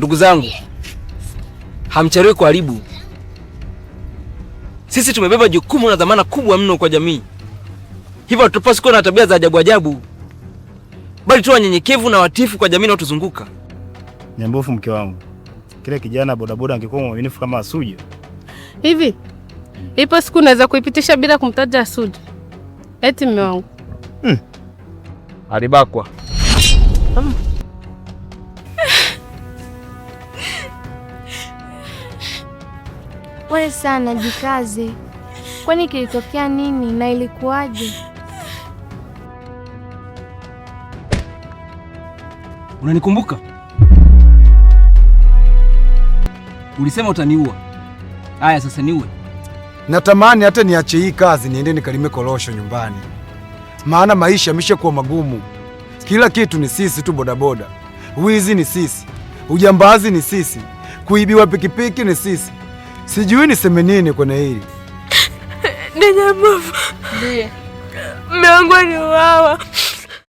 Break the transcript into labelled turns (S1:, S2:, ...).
S1: Ndugu zangu, hamchelewi kuharibu. Sisi tumebeba jukumu na dhamana kubwa mno kwa jamii, hivyo hatupaswi kuwa na tabia za ajabu ajabu, bali tu wanyenyekevu na watifu kwa jamii inayotuzunguka.
S2: Nyambofu, mke wangu, kile kijana bodaboda angekuwa mwaminifu kama Asuja.
S3: Hivi ipo siku naweza kuipitisha bila kumtaja Asuja? Eti mume wangu
S1: alibakwa.
S4: Wewe sana jikaze. Kwani kilitokea nini na ilikuwaje?
S1: Unanikumbuka? Ulisema utaniua. Haya sasa niue.
S5: Natamani hata niache hii kazi niende nikalime korosho nyumbani, maana maisha yameshakuwa magumu. Kila kitu ni sisi tu, bodaboda, wizi ni sisi, ujambazi ni sisi, kuibiwa pikipiki ni sisi. Sijui niseme nini kwenye hili.
S3: Nyambofu, ndiye mume wangu aliuawa.